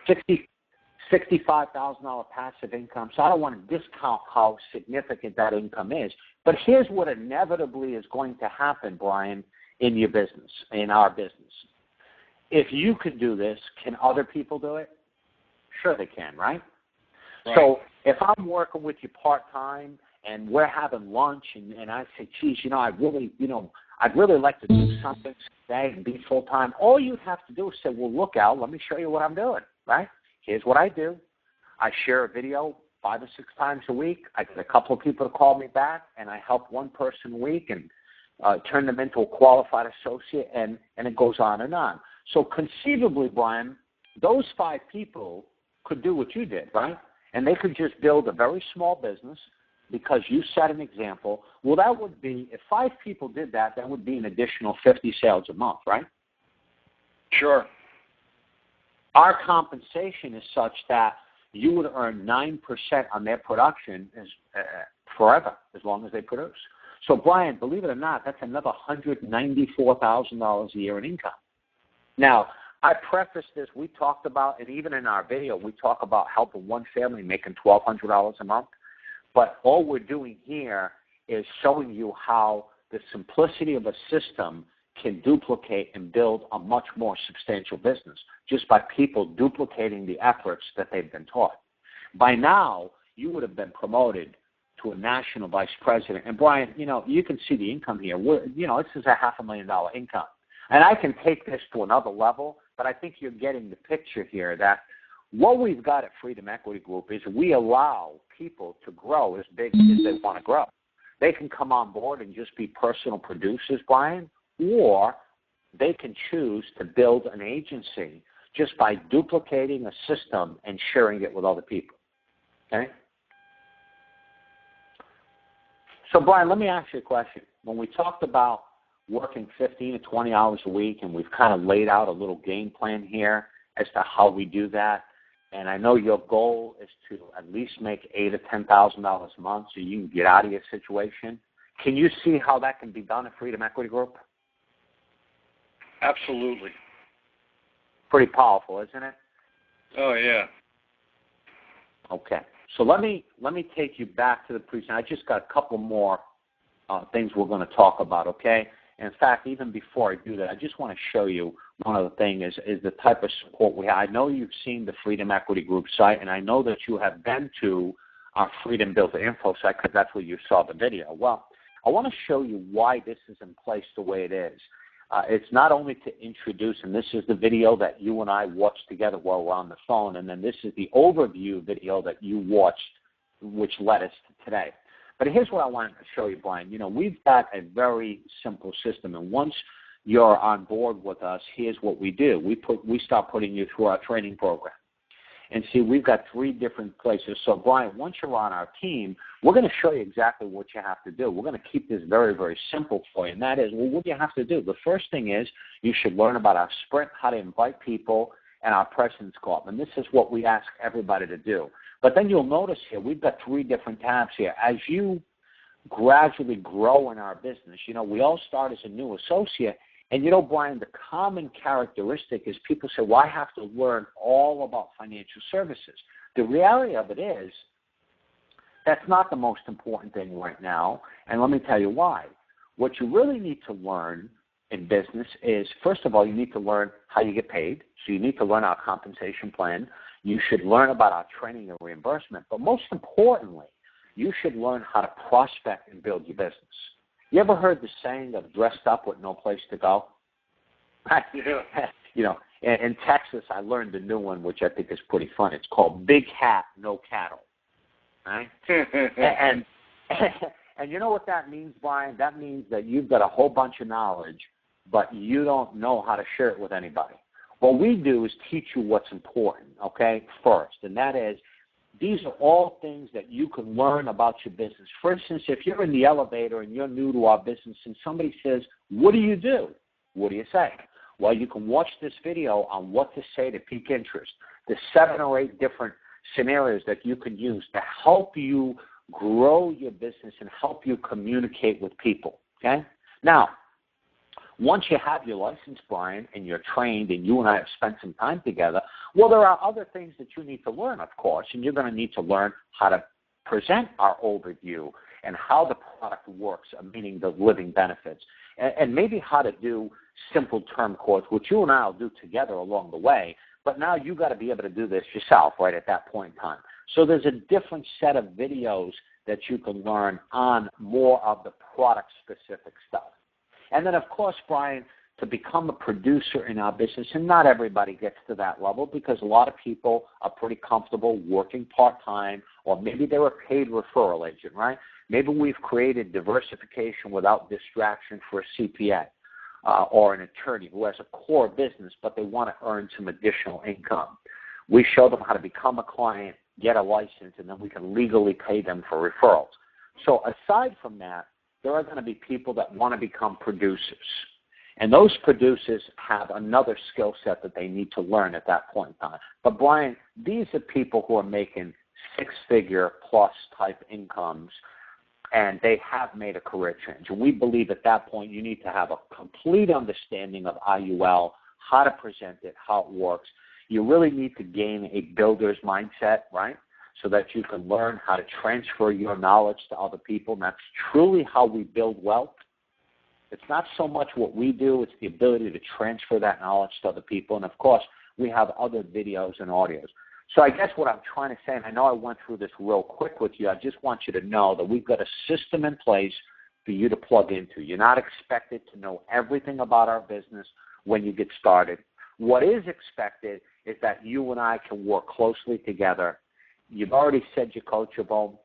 $65,000 passive income. So I don't want to discount how significant that income is. But here's what inevitably is going to happen, Brian, in your business, in our business. If you could do this, can other people do it? Sure they can, right? So if I'm working with you part-time and we're having lunch and I say, geez, I'd really like to do something today and be full-time, all you'd have to do is say, well, look, Al, let me show you what I'm doing, right? Here's what I do. I share a video 5 or 6 times a week. I get a couple of people to call me back, and I help 1 person a week, and turn them into a qualified associate, and it goes on and on. So conceivably, Brian, those 5 people could do what you did, right? And they could just build a very small business because you set an example. Well, that would be, if 5 people did that, that would be an additional 50 sales a month, right? Sure. Our compensation is such that you would earn 9% on their production forever, as long as they produce. So, Brian, believe it or not, that's another $194,000 a year in income. Now, I prefaced this, we talked about, and even in our video, we talk about helping one family making $1,200 a month. But all we're doing here is showing you how the simplicity of a system can duplicate and build a much more substantial business just by people duplicating the efforts that they've been taught. By now, you would have been promoted to a national vice president. And, Brian, you can see the income here. This is a $500,000 income. And I can take this to another level, but I think you're getting the picture here that what we've got at Freedom Equity Group is we allow people to grow as big as they want to grow. They can come on board and just be personal producers, Brian, or they can choose to build an agency just by duplicating a system and sharing it with other people. Okay? So, Brian, let me ask you a question. When we talked about working 15 to 20 hours a week, and we've kind of laid out a little game plan here as to how we do that, and I know your goal is to at least make $8,000 to $10,000 a month so you can get out of your situation. Can you see how that can be done at Freedom Equity Group? Absolutely. Pretty powerful, isn't it? Oh, yeah. Okay. So let me take you back to the presentation. I just got a couple more things we're going to talk about, okay? In fact, even before I do that, I just want to show you one other thing is the type of support we have. I know you've seen the Freedom Equity Group site, and I know that you have been to our Freedom Builder Info site because that's where you saw the video. Well, I want to show you why this is in place the way it is. It's not only to introduce, and this is the video that you and I watched together while we're on the phone, and then this is the overview video that you watched, which led us to today. But here's what I wanted to show you, Brian. We've got a very simple system, and once you're on board with us, here's what we do. We start putting you through our training program. And see, we've got 3 different places. So, Brian, once you're on our team, we're going to show you exactly what you have to do. We're going to keep this very, very simple for you, and that is, what do you have to do? The first thing is you should learn about our sprint, how to invite people, and our President's Club. And this is what we ask everybody to do. But then you'll notice here, we've got 3 different tabs here. As you gradually grow in our business, we all start as a new associate. And Brian, the common characteristic is people say, well, I have to learn all about financial services. The reality of it is that's not the most important thing right now, and let me tell you why. What you really need to learn in business is, first of all, you need to learn how you get paid. So you need to learn our compensation plan. You should learn about our training and reimbursement. But most importantly, you should learn how to prospect and build your business. You ever heard the saying of dressed up with no place to go? Yeah. In Texas, I learned a new one, which I think is pretty fun. It's called big hat, no cattle. Right? and you know what that means, Brian? That means that you've got a whole bunch of knowledge, but you don't know how to share it with anybody. What we do is teach you what's important, okay, first, and that is, these are all things that you can learn about your business. For instance, if you're in the elevator and you're new to our business and somebody says, what do you do? What do you say? Well, you can watch this video on what to say to pique interest. There's 7 or 8 different scenarios that you can use to help you grow your business and help you communicate with people, okay? Now, once you have your license, Brian, and you're trained and you and I have spent some time together, well, there are other things that you need to learn, of course, and you're going to need to learn how to present our overview and how the product works, meaning the living benefits, and maybe how to do simple term quotes, which you and I will do together along the way, but now you've got to be able to do this yourself right at that point in time. So there's a different set of videos that you can learn on more of the product-specific stuff. And then, of course, Brian, to become a producer in our business, and not everybody gets to that level because a lot of people are pretty comfortable working part-time, or maybe they're a paid referral agent, right? Maybe we've created diversification without distraction for a CPA or an attorney who has a core business, but they want to earn some additional income. We show them how to become a client, get a license, and then we can legally pay them for referrals. So aside from that, there are going to be people that want to become producers. And those producers have another skill set that they need to learn at that point in time. But, Brian, these are people who are making six-figure plus type incomes, and they have made a career change. And we believe at that point you need to have a complete understanding of IUL, how to present it, how it works. You really need to gain a builder's mindset, right, so that you can learn how to transfer your knowledge to other people. And that's truly how we build wealth. It's not so much what we do, it's the ability to transfer that knowledge to other people. And, of course, we have other videos and audios. So I guess what I'm trying to say, and I know I went through this real quick with you, I just want you to know that we've got a system in place for you to plug into. You're not expected to know everything about our business when you get started. What is expected is that you and I can work closely together. You've already said you're coachable.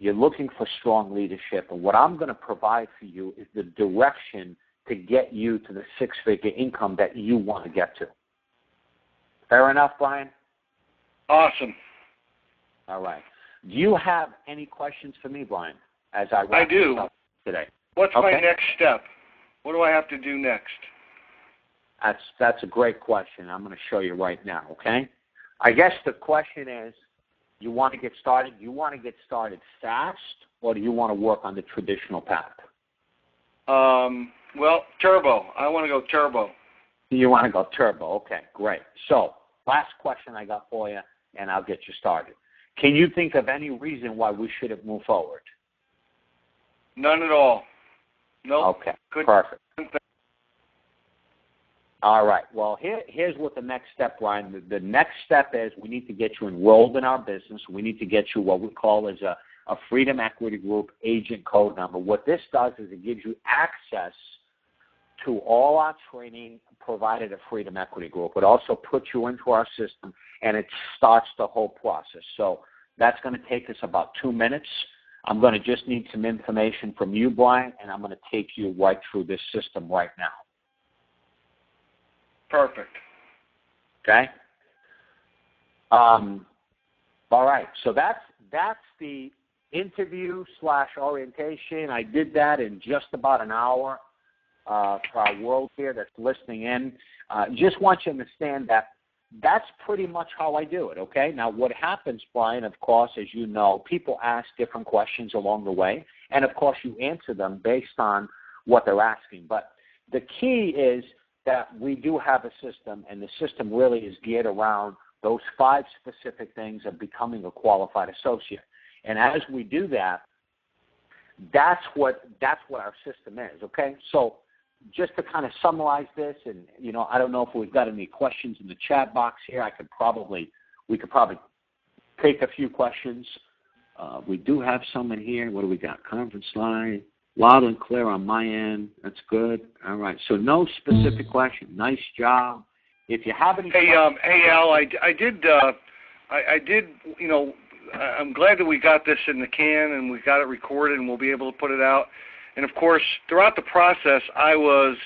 You're looking for strong leadership, and what I'm going to provide for you is the direction to get you to the six-figure income that you want to get to. Fair enough, Brian? Awesome. All right. Do you have any questions for me, Brian, as I wrap this up today? What's my next step? What do I have to do next? That's a great question. I'm going to show you right now, okay? I guess the question is, you want to get started? Do you want to get started fast, or do you want to work on the traditional path? Well, turbo. I want to go turbo. You want to go turbo. Okay, great. So last question I got for you, and I'll get you started. Can you think of any reason why we shouldn't move forward? None at all. Nope. Okay, perfect. All right. Well, here's what the next step, Brian. The next step is we need to get you enrolled in our business. We need to get you what we call as a Freedom Equity Group agent code number. What this does is it gives you access to all our training provided at Freedom Equity Group. It also puts you into our system, and it starts the whole process. So that's going to take us about 2 minutes. I'm going to just need some information from you, Brian, and I'm going to take you right through this system right now. Perfect. Okay. All right. So that's the interview/orientation. I did that in just about an hour for our world here that's listening in. Just want you to understand that that's pretty much how I do it. Okay. Now, what happens, Brian? Of course, as you know, people ask different questions along the way, and of course, you answer them based on what they're asking. But the key is that we do have a system, and the system really is geared around those 5 specific things of becoming a qualified associate. And as we do that, that's what our system is, okay? So just to kind of summarize this, and, you know, I don't know if we've got any questions in the chat box here. We could probably take a few questions. We do have some in here. What do we got? Conference line. Loud and clear on my end. That's good. All right. So no specific question. Nice job. If you have any questions. Hey, Al, I did, you know, I'm glad that we got this in the can and we got it recorded and we'll be able to put it out. And, of course, throughout the process, I was,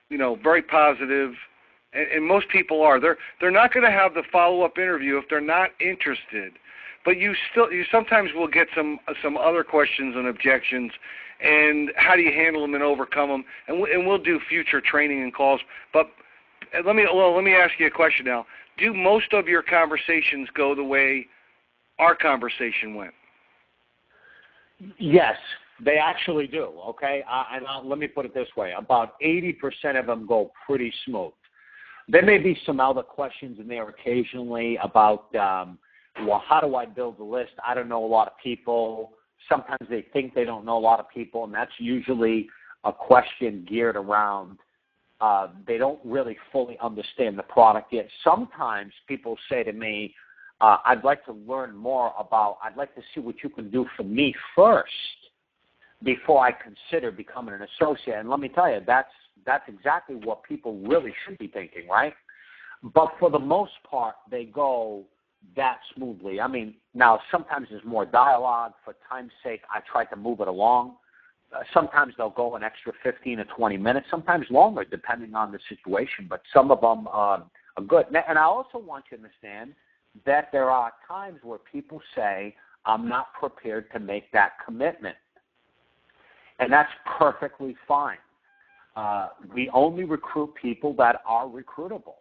you know, very positive, and most people are. They're not going to have the follow-up interview if they're not interested. But you sometimes will get some other questions and objections, and how do you handle them and overcome them? And we'll do future training and calls. But let me ask you a question now. Do most of your conversations go the way our conversation went? Yes, they actually do. Okay, let me put it this way: about 80% of them go pretty smooth. There may be some other questions in there occasionally about. Well, how do I build a list? I don't know a lot of people. Sometimes they think they don't know a lot of people, and that's usually a question geared around they don't really fully understand the product yet. Sometimes people say to me, I'd like to learn more I'd like to see what you can do for me first before I consider becoming an associate. And let me tell you, that's exactly what people really should be thinking, right? But for the most part, they go that smoothly. I mean, now sometimes there's more dialogue. For time's sake, I try to move it along. Sometimes they'll go an extra 15 or 20 minutes, sometimes longer, depending on the situation. But some of them are good. And I also want you to understand that there are times where people say, I'm not prepared to make that commitment. And that's perfectly fine. We only recruit people that are recruitable.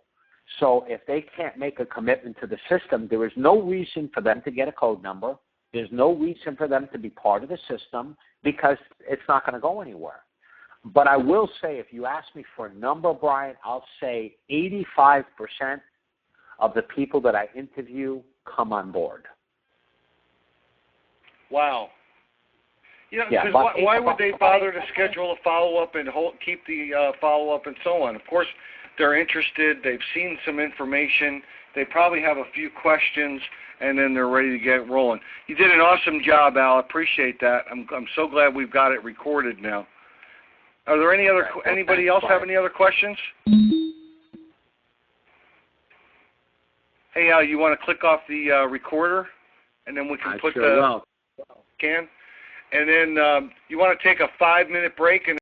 So if they can't make a commitment to the system, there is no reason for them to get a code number. There's no reason for them to be part of the system because it's not going to go anywhere. But I will say, if you ask me for a number, Brian, I'll say 85% of the people that I interview come on board. Wow. Yeah, because why would they bother to schedule a follow-up and keep the follow-up and so on? Of course, they're interested. They've seen some information. They probably have a few questions, and then they're ready to get rolling. You did an awesome job, Al. I appreciate that. I'm so glad we've got it recorded now. Are there anybody else have any other questions? Hey, Al, you want to click off the recorder, and then we can put the can? And then you want to take a 5-minute break and